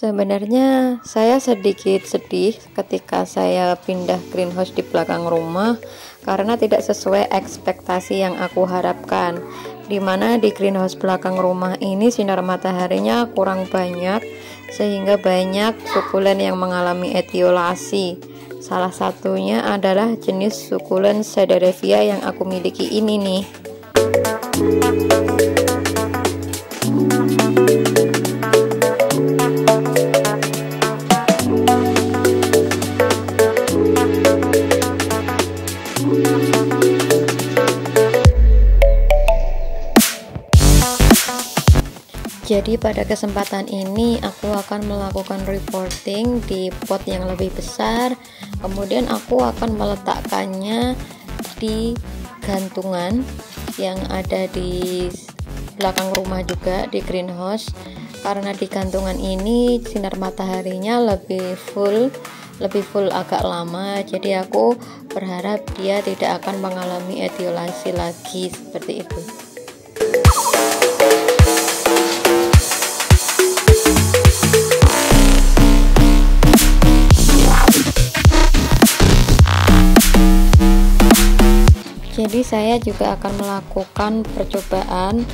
Sebenarnya saya sedikit sedih ketika saya pindah greenhouse di belakang rumah karena tidak sesuai ekspektasi yang aku harapkan. Dimana di greenhouse belakang rumah ini sinar mataharinya kurang banyak sehingga banyak sukulen yang mengalami etiolasi. Salah satunya adalah jenis sukulen Sederevia yang aku miliki ini nih. Jadi pada kesempatan ini aku akan melakukan reporting di pot yang lebih besar, kemudian aku akan meletakkannya di gantungan yang ada di belakang rumah juga di greenhouse, karena di gantungan ini sinar mataharinya lebih full agak lama, jadi aku berharap dia tidak akan mengalami etiolasi lagi seperti itu. Jadi saya juga akan melakukan percobaan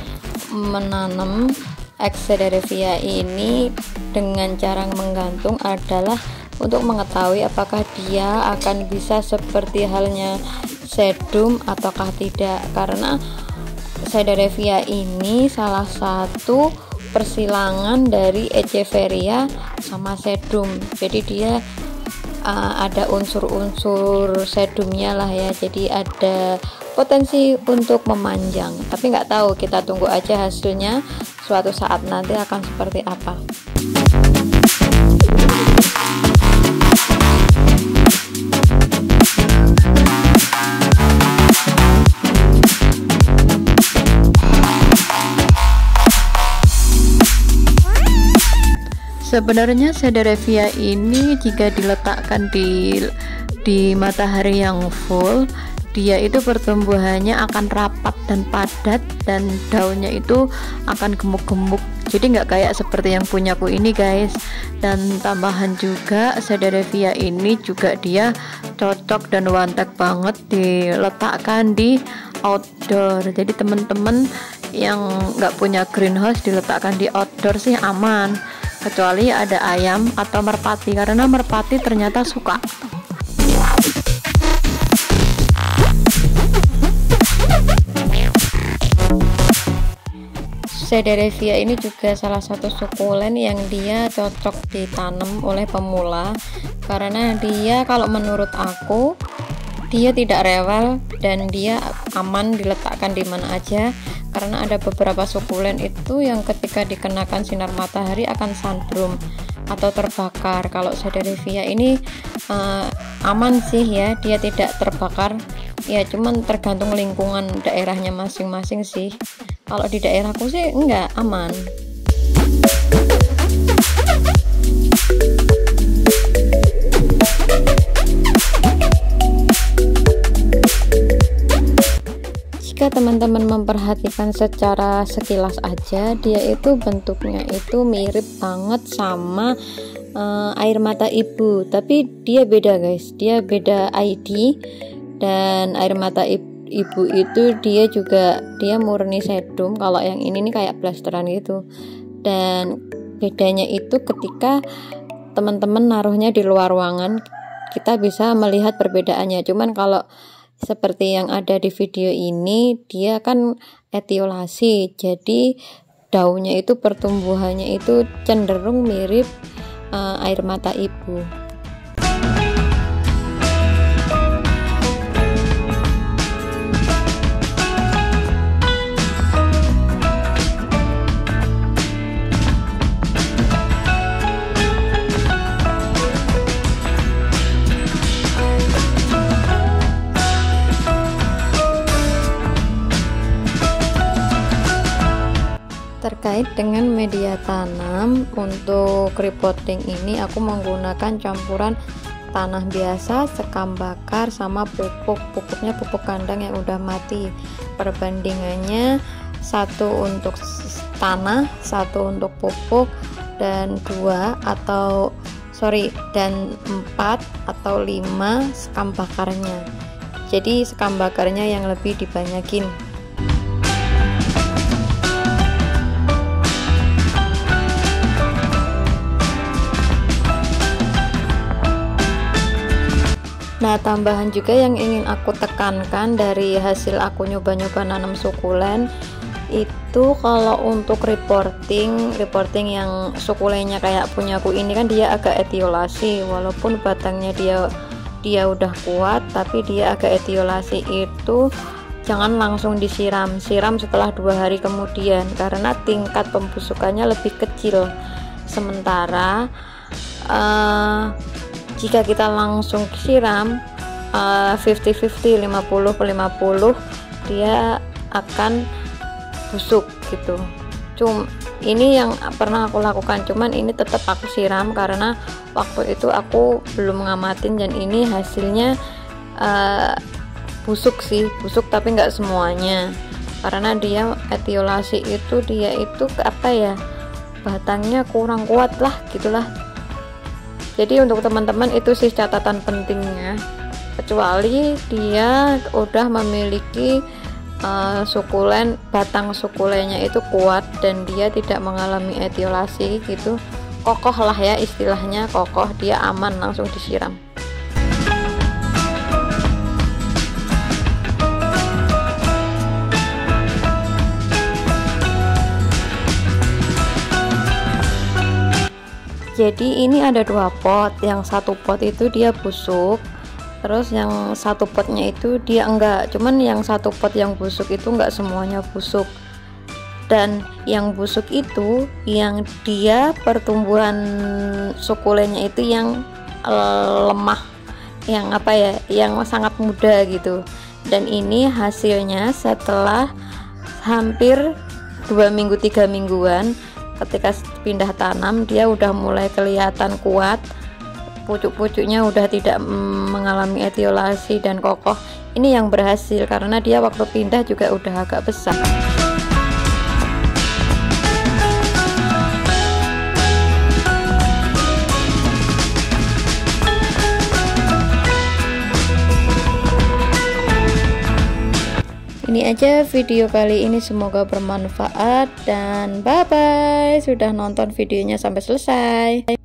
menanam Sederevia ini dengan cara menggantung adalah untuk mengetahui apakah dia akan bisa seperti halnya sedum ataukah tidak, karena Sederevia ini salah satu persilangan dari Echeveria sama sedum, jadi dia ada unsur-unsur sedumnya lah ya, jadi ada potensi untuk memanjang, tapi nggak tahu, kita tunggu aja hasilnya suatu saat nanti akan seperti apa. Sebenarnya Sederevia ini jika diletakkan di matahari yang full, dia itu pertumbuhannya akan rapat dan padat dan daunnya itu akan gemuk-gemuk, jadi nggak kayak seperti yang punyaku ini guys. Dan tambahan juga Sederevia ini juga dia cocok dan wantek banget diletakkan di outdoor, jadi teman-teman yang nggak punya greenhouse diletakkan di outdoor sih aman, kecuali ada ayam atau merpati, karena merpati ternyata suka. Sederevia ini juga salah satu sukulen yang dia cocok ditanam oleh pemula, karena dia kalau menurut aku dia tidak rewel dan dia aman diletakkan di mana aja, karena ada beberapa sukulen itu yang ketika dikenakan sinar matahari akan sunburn atau terbakar. Kalau Sederevia ini aman sih ya, dia tidak terbakar ya, cuman tergantung lingkungan daerahnya masing-masing sih. Kalau di daerahku sih enggak, aman. Jika teman-teman memperhatikan secara sekilas aja, dia itu bentuknya itu mirip banget sama air mata ibu, tapi dia beda guys, dia beda ID. Dan air mata ibu itu dia murni sedum, kalau yang ini nih kayak blasteran gitu. Dan bedanya itu ketika teman-teman naruhnya di luar ruangan, kita bisa melihat perbedaannya. Cuman kalau seperti yang ada di video ini, dia kan etiolasi, jadi daunnya itu pertumbuhannya itu cenderung mirip air mata ibu. Terkait dengan media tanam, untuk repotting ini aku menggunakan campuran tanah biasa, sekam bakar, sama pupuknya pupuk kandang yang udah mati. Perbandingannya 1 untuk tanah, 1 untuk pupuk, dan 4 atau 5 sekam bakarnya. Jadi sekam bakarnya yang lebih dibanyakin. Nah, tambahan juga yang ingin aku tekankan dari hasil aku nyoba-nyoba nanam sukulen itu, kalau untuk reporting yang sukulennya kayak punyaku ini kan dia agak etiolasi, walaupun batangnya dia udah kuat tapi dia agak etiolasi, itu jangan langsung siram setelah 2 hari kemudian karena tingkat pembusukannya lebih kecil. Sementara jika kita langsung siram 50-50, 50-50, dia akan busuk gitu. Ini yang pernah aku lakukan, cuman ini tetap aku siram karena waktu itu aku belum ngamatin, dan ini hasilnya busuk tapi nggak semuanya karena dia etiolasi itu, dia itu apa ya, batangnya kurang kuat lah gitulah. Jadi untuk teman-teman itu sih catatan pentingnya, kecuali dia udah memiliki sukulen, batang sukulennya itu kuat dan dia tidak mengalami etiolasi gitu, kokoh lah ya istilahnya, kokoh, dia aman langsung disiram. Jadi ini ada 2 pot, yang 1 pot itu dia busuk, terus yang 1 potnya itu dia enggak, cuman yang 1 pot yang busuk itu enggak semuanya busuk, dan yang busuk itu yang dia pertumbuhan sukulennya itu yang lemah, yang apa ya, yang sangat muda gitu. Dan ini hasilnya setelah hampir 2 minggu 3 mingguan ketika pindah tanam, dia udah mulai kelihatan kuat, pucuk-pucuknya udah tidak mengalami etiolasi dan kokoh. Ini yang berhasil karena dia waktu pindah juga udah agak besar. Ini aja video kali ini, semoga bermanfaat dan bye bye. Sudah nonton videonya sampai selesai.